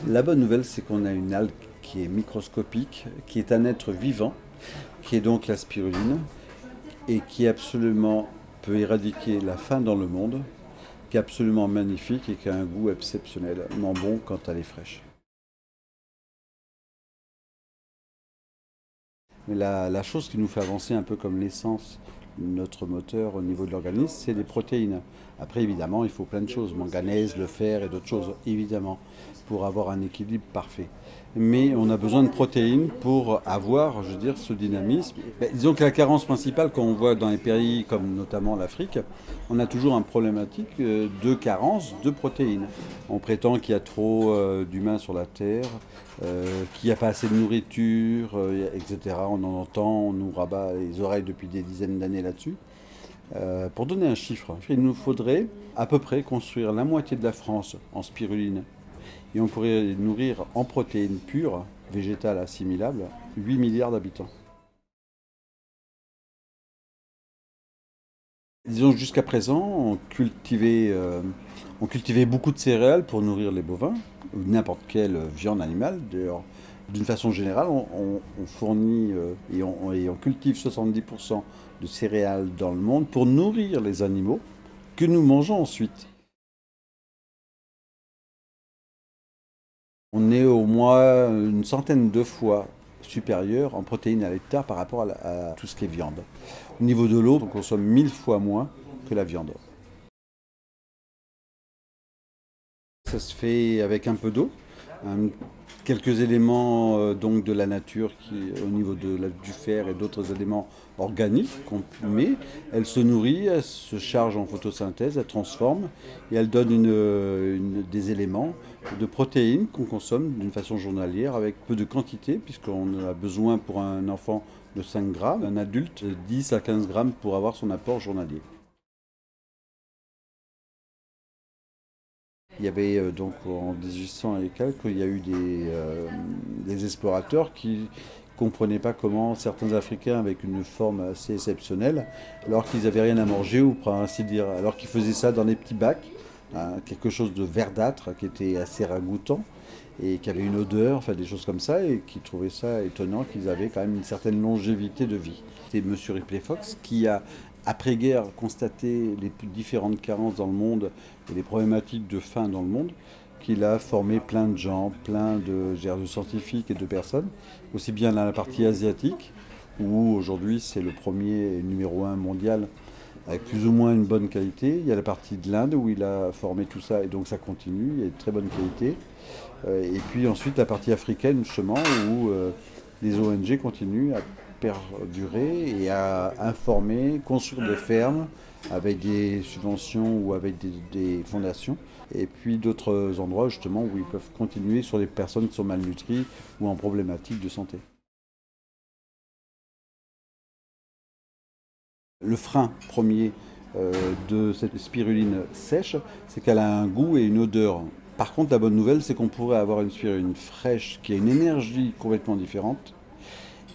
La bonne nouvelle, c'est qu'on a une algue qui est microscopique, qui est un être vivant, qui est donc la spiruline, et qui absolument peut éradiquer la faim dans le monde, qui est absolument magnifique et qui a un goût exceptionnellement bon quand elle est fraîche. Mais la chose qui nous fait avancer un peu comme l'essence, notre moteur au niveau de l'organisme, c'est les protéines. Après, évidemment, il faut plein de choses, manganèse, le fer et d'autres choses, évidemment, pour avoir un équilibre parfait. Mais on a besoin de protéines pour avoir, je veux dire, ce dynamisme. Ben, disons que la carence principale qu'on voit dans les pays comme notamment l'Afrique, on a toujours une problématique de carence de protéines. On prétend qu'il y a trop d'humains sur la Terre, qu'il n'y a pas assez de nourriture, etc. On en entend, on nous rabat les oreilles depuis des dizaines d'années là-dessus. Pour donner un chiffre, il nous faudrait à peu près construire la moitié de la France en spiruline et on pourrait nourrir en protéines pures, végétales assimilables, 8 milliards d'habitants. Disons que jusqu'à présent, on cultivait beaucoup de céréales pour nourrir les bovins, ou n'importe quelle viande animale. D'ailleurs, d'une façon générale, on fournit et on cultive 70% de céréales dans le monde pour nourrir les animaux que nous mangeons ensuite. On est au moins une centaine de fois supérieur en protéines à l'hectare par rapport à tout ce qui est viande. Au niveau de l'eau, on consomme 1000 fois moins que la viande. Ça se fait avec un peu d'eau, un- quelques éléments donc de la nature au niveau du fer et d'autres éléments organiques qu'on met. Elle se nourrit, elle se charge en photosynthèse, elle transforme et elle donne des éléments de protéines qu'on consomme d'une façon journalière avec peu de quantité puisqu'on a besoin pour un enfant de 5 grammes, un adulte de 10 à 15 grammes pour avoir son apport journalier. Il y avait donc en 1800 et quelques, il y a eu des explorateurs qui ne comprenaient pas comment certains Africains avec une forme assez exceptionnelle, alors qu'ils n'avaient rien à manger ou pour ainsi dire, alors qu'ils faisaient ça dans des petits bacs, hein, quelque chose de verdâtre qui était assez ragoûtant et qui avait une odeur, enfin des choses comme ça, et qui trouvaient ça étonnant qu'ils avaient quand même une certaine longévité de vie. C'est Monsieur Ripley Fox qui a, après-guerre, constaté les différentes carences dans le monde et les problématiques de faim dans le monde, qu'il a formé plein de gens, plein de scientifiques et de personnes, aussi bien dans la partie asiatique, où aujourd'hui c'est le premier et numéro un mondial avec plus ou moins une bonne qualité. Il y a la partie de l'Inde où il a formé tout ça et donc ça continue, il y a de très bonne qualité. Et puis ensuite la partie africaine justement où les ONG continuent à perdurer et à informer, construire des fermes avec des subventions ou avec des fondations. Et puis d'autres endroits justement où ils peuvent continuer sur les personnes qui sont malnutries ou en problématique de santé. Le frein premier de cette spiruline sèche, c'est qu'elle a un goût et une odeur. Par contre, la bonne nouvelle, c'est qu'on pourrait avoir une spiruline fraîche qui a une énergie complètement différente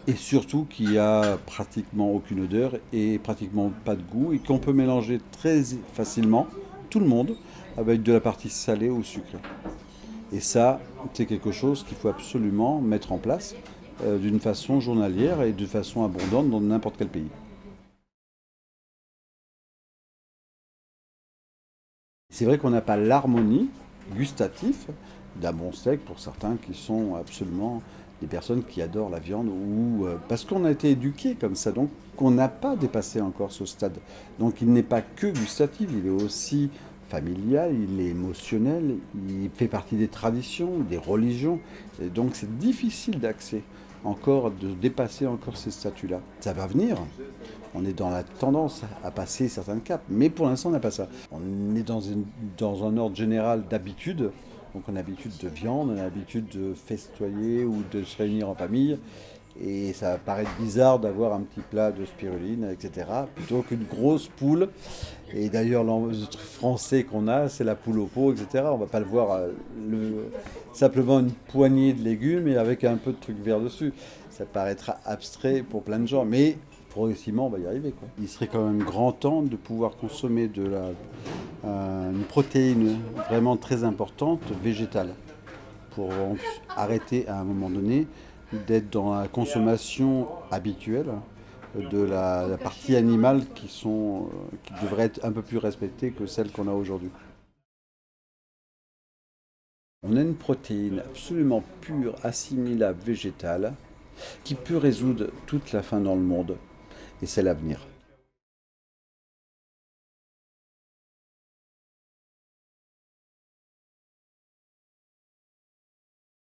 et surtout qui a pratiquement aucune odeur et pratiquement pas de goût et qu'on peut mélanger très facilement, tout le monde, avec de la partie salée ou sucrée. Et ça, c'est quelque chose qu'il faut absolument mettre en place d'une façon journalière et de façon abondante dans n'importe quel pays. C'est vrai qu'on n'a pas l'harmonie gustative d'un bon steak pour certains qui sont absolument des personnes qui adorent la viande ou parce qu'on a été éduqué comme ça, donc qu'on n'a pas dépassé encore ce stade. Donc il n'est pas que gustatif, il est aussi familial, il est émotionnel, il fait partie des traditions, des religions, et donc c'est difficile d'accès encore, de dépasser encore ces statuts-là. Ça va venir, on est dans la tendance à passer certains caps, mais pour l'instant on n'a pas ça. On est dans un ordre général d'habitude, donc on a l'habitude de viande, on a l'habitude de festoyer ou de se réunir en famille, et ça va paraître bizarre d'avoir un petit plat de spiruline, etc., plutôt qu'une grosse poule. Et d'ailleurs, le truc français qu'on a, c'est la poule au pot, etc. On va pas le voir simplement une poignée de légumes et avec un peu de trucs verts dessus. Ça paraîtra abstrait pour plein de gens, mais progressivement, on va y arriver, quoi. Il serait quand même grand temps de pouvoir consommer une protéine vraiment très importante, végétale. pour arrêter à un moment donné d'être dans la consommation habituelle de la partie animale qui devrait être un peu plus respectée que celle qu'on a aujourd'hui. On a une protéine absolument pure, assimilable, végétale, qui peut résoudre toute la faim dans le monde, et c'est l'avenir.